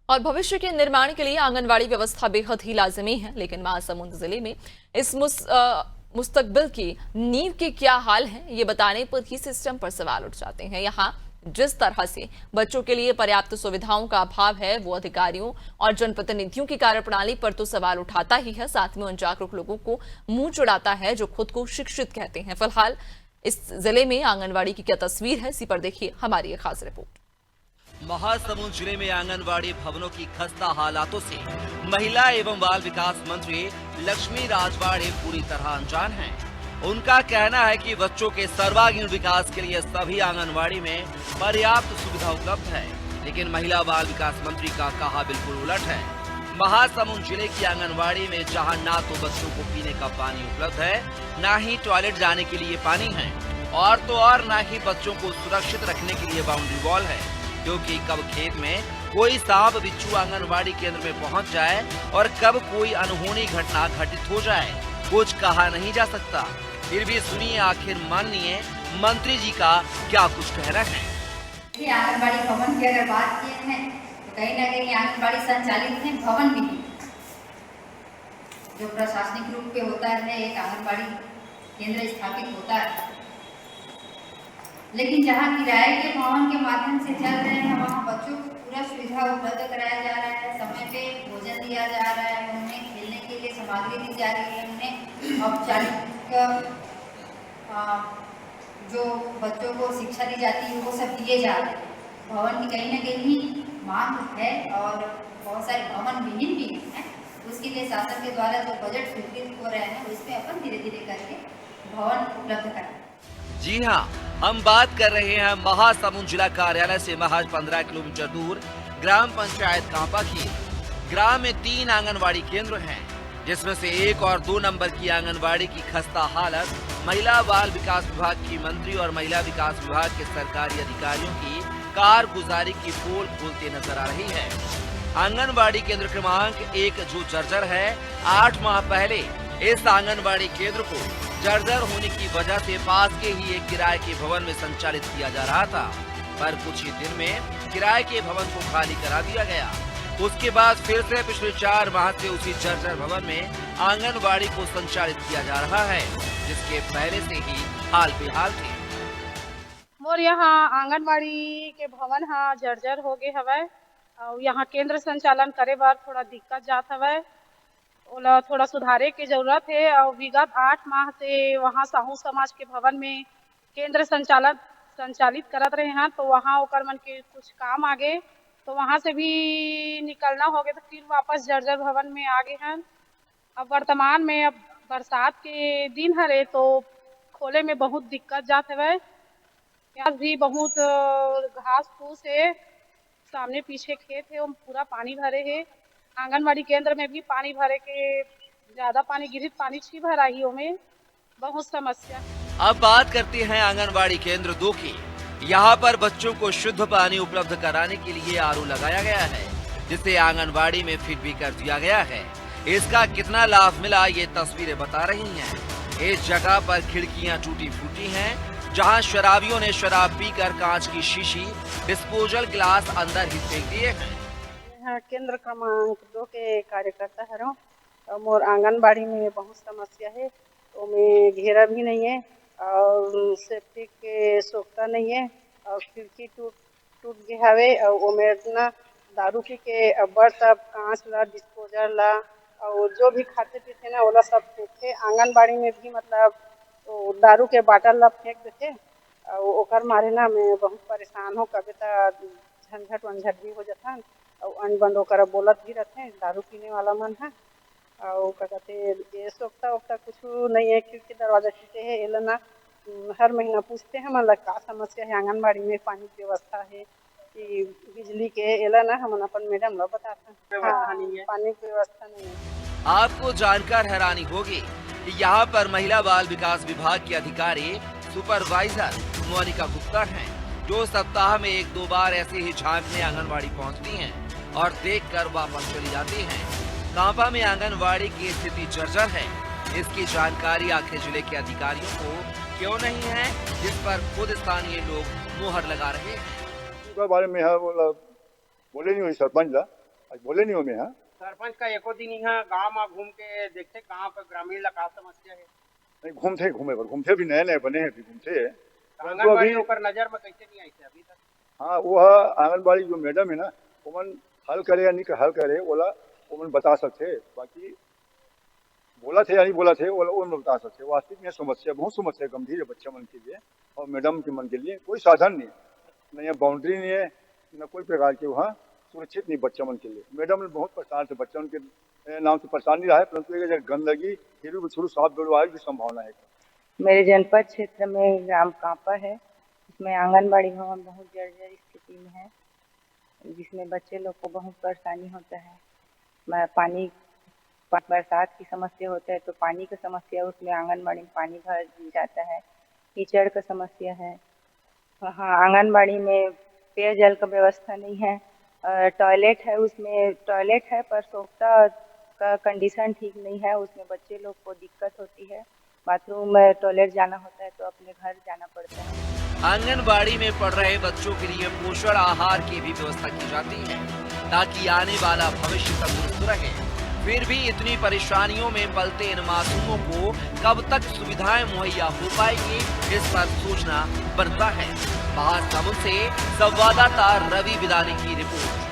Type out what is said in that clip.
और भविष्य के निर्माण के लिए आंगनवाड़ी व्यवस्था बेहद ही लाजमी है। लेकिन महासमुंद जिले में इस मुस्तकबिल की नींव के क्या हाल हैं, ये बताने पर ही सिस्टम पर सवाल उठ जाते हैं। यहाँ जिस तरह से बच्चों के लिए पर्याप्त सुविधाओं का अभाव है, वो अधिकारियों और जनप्रतिनिधियों की कार्यप्रणाली पर तो सवाल उठाता ही है, साथ में उन जागरूक लोगों को मुंह चुड़ाता है जो खुद को शिक्षित कहते हैं। फिलहाल इस जिले में आंगनवाड़ी की क्या तस्वीर है, इसी पर देखिए हमारी एक खास रिपोर्ट। महासमुंद जिले में आंगनवाड़ी भवनों की खस्ता हालातों से महिला एवं बाल विकास मंत्री लक्ष्मी राजवाड़े पूरी तरह अनजान हैं। उनका कहना है कि बच्चों के सर्वांगीण विकास के लिए सभी आंगनवाड़ी में पर्याप्त सुविधा उपलब्ध है, लेकिन महिला बाल विकास मंत्री का कहा बिल्कुल उलट है। महासमुंद जिले की आंगनवाड़ी में जहां ना तो बच्चों को पीने का पानी उपलब्ध है, ना ही टॉयलेट जाने के लिए पानी है, और तो और ना ही बच्चों को सुरक्षित रखने के लिए बाउंड्री वॉल है, क्योंकि कब खेत में कोई सांप बिच्छू आंगनवाड़ी केंद्र में पहुंच जाए और कब कोई अनहोनी घटना घटित हो जाए, कुछ कहा नहीं जा सकता। फिर भी सुनिए, आखिर माननीय मंत्री जी का क्या कुछ कहना है। आंगनबाड़ी भवन की अगर बात की है तो कहीं ना कहीं आंगनबाड़ी संचालित है, भवन भी नहीं। जो प्रशासनिक रूप पे होता है, एक आंगनबाड़ी केंद्र स्थापित होता है, लेकिन जहाँ किराए के भवन के माध्यम से चल रहे हैं, वहाँ बच्चों को पूरा सुविधा उपलब्ध कराया जा रहा है, समय पे भोजन दिया जा रहा है, उन्हें खेलने के लिए सामग्री दी जा रही है, उन्हें औपचारिक जो बच्चों को शिक्षा दी जाती है वो सब दिए जा रहे हैं। भवन की कहीं ना कहीं मांग है और बहुत सारे भवन विहीन भी हैं। उसके लिए शासन के द्वारा जो बजट स्वीकृत हो रहे हैं, उसमें अपन धीरे धीरे करके भवन उपलब्ध कराएं। जी हाँ, हम बात कर रहे हैं महासमुंद जिला कार्यालय से महज 15 किलोमीटर दूर ग्राम पंचायत कांपा की। ग्राम में 3 आंगनवाड़ी केंद्र हैं, जिसमें से 1 और 2 नंबर की आंगनवाड़ी की खस्ता हालत महिला बाल विकास विभाग की मंत्री और महिला विकास विभाग के सरकारी अधिकारियों की कारगुजारी की पोल खोलते नजर आ रही है। आंगनवाड़ी केंद्र क्रमांक 1 जो जर्जर है, 8 माह पहले इस आंगनवाड़ी केंद्र को जर्जर होने की वजह से पास के ही एक किराए के भवन में संचालित किया जा रहा था, पर कुछ ही दिन में किराए के भवन को खाली करा दिया गया। उसके बाद फिर से पिछले 4 माह से उसी जर्जर भवन में आंगनवाड़ी को संचालित किया जा रहा है, जिसके पहले से ही हाल बेहाल थे। मोर यहाँ आंगनवाड़ी के भवन हाँ जर्जर हो गए हवे, और यहाँ केंद्र संचालन करे बार थोड़ा दिक्कत जात हवे, ओला थोड़ा सुधारे की जरूरत है। और विगत 8 माह से वहाँ साहू समाज के भवन में केंद्र संचालित करत रहे हैं, तो वहाँ ओकर मन के कुछ काम आगे, तो वहाँ से भी निकलना हो गया, तो फिर वापस जर्जर भवन में आ गए हैं। अब वर्तमान में अब बरसात के दिन हरे, तो खोले में बहुत दिक्कत जात है। यहाँ भी बहुत घास फूस है, सामने पीछे खेत है, वो पूरा पानी भरे है। आंगनवाड़ी केंद्र में भी पानी भरे के ज्यादा पानी गिरित पानी छी भरा ही, में बहुत समस्या। अब बात करते हैं आंगनवाड़ी केंद्र 2 की। यहाँ पर बच्चों को शुद्ध पानी उपलब्ध कराने के लिए आरओ लगाया गया है, जिसे आंगनवाड़ी में फिट भी कर दिया गया है। इसका कितना लाभ मिला, ये तस्वीरें बता रही हैं। इस जगह पर खिड़कियां टूटी फूटी हैं, जहां शराबियों ने शराब पीकर कांच की शीशी, डिस्पोजल गिलास अंदर ही फेंक दिए हैं। यहाँ केंद्र क्रमांक 2 के कार्यकर्ता हरो, मोर आंगनबाड़ी में बहुत समस्या है, तो में घेरा भी नहीं है और सेफ्टिक के सोखता नहीं है, और खिड़की टूट गए हवे, और ओमे ना दारू पी के अब्बड़ सब कांच ला, डिस्पोजल ला, और जो भी खाते पीते ना ओला सब फेंकते। आंगनबाड़ी में भी मतलब तो दारू के बाटल ला फेंक देते, और ओकर मारे ना मैं बहुत परेशान हो। कभी तो झंझट वंझट भी हो जाता, और अन बंद होकर बोलत भी रहते दारू पीने वाला मन है। और क्या कहते ये सोखता वोखता कुछ नहीं है, खिड़की दरवाजा टूटे है, एला ना हर महीना पूछते हैं मतलब का समस्या है आंगनबाड़ी में, पानी की व्यवस्था है कि बिजली के, एला ना हम अपन मैडम लोग बताते हैं। हाँ, पानी की व्यवस्था नहीं है। आपको जानकर हैरानी होगी कि यहाँ पर महिला बाल विकास विभाग के अधिकारी सुपरवाइजर मोनिका गुप्ता हैं, जो सप्ताह में 1-2 बार ऐसे ही झांकने आंगनवाड़ी पहुँचती हैं और देखकर वापस चली जाती हैं। कांपा में आंगनवाड़ी की स्थिति जर्जर है, इसकी जानकारी आखिर जिले के अधिकारियों को क्यों नहीं है, जिस पर खुद स्थानीय लोग मुहर लगा रहे हैं। बारे में बोले नहीं सरपंच ला आज बोले नहीं हमें। हाँ सरपंच का एको दिन यहाँ गाँव में घूम के देखते कहाँ पर ग्रामीण ला का समस्या है। नहीं घूमते भी नए नए बने हैं, अभी घूमते हैं परंतु आंगनबाड़ी अभी ऊपर नजर में कैसे नहीं आई थे अभी तक। हाँ वो आंगनबाड़ी जो मैडम है ना उमन हल करे या नहीं हल करे बोला उमन बता सकते, बाकी बोला थे या नहीं बोला थे वो बता सकते। वास्तविक में समस्या बहुत समस्या गंभीर है बच्चे मन के लिए और मैडम के मन के लिए। कोई साधन नहीं है, न यहाँ बाउंड्री नहीं है, न कोई प्रकार के वहाँ सुरक्षित नहीं बच्चे मन के लिए। मैडम ने बहुत परेशान थे, बच्चों के नाम से परेशान नहीं रहा है परंतु एक गंदगी फिर भी थोड़ी साफ व्यवहार की संभावना है। मेरे जनपद क्षेत्र में ग्राम कांपा है, इसमें आंगनबाड़ी भवन बहुत जर्जर स्थिति में है, जिसमें बच्चे लोग को बहुत परेशानी होता है। पानी बरसात की समस्या होता है तो पानी की समस्या, उसमें आंगनबाड़ी में पानी भर जाता है, कीचड़ का समस्या है। हाँ, आंगनबाड़ी में पेयजल का व्यवस्था नहीं है। टॉयलेट है, उसमें टॉयलेट है पर सोखता का कंडीशन ठीक नहीं है, उसमें बच्चे लोग को दिक्कत होती है। बाथरूम में टॉयलेट जाना होता है तो अपने घर जाना पड़ता है। आंगनबाड़ी में पढ़ रहे बच्चों के लिए पोषण आहार की भी व्यवस्था की जाती है ताकि आने वाला भविष्य तंदुरुस्त रहे। फिर भी इतनी परेशानियों में पलते इन मासूमों को कब तक सुविधाएं मुहैया हो पाएगी, इस पर सोचना बनता है। महासमुंद से संवाददाता रवि बिदानी की रिपोर्ट।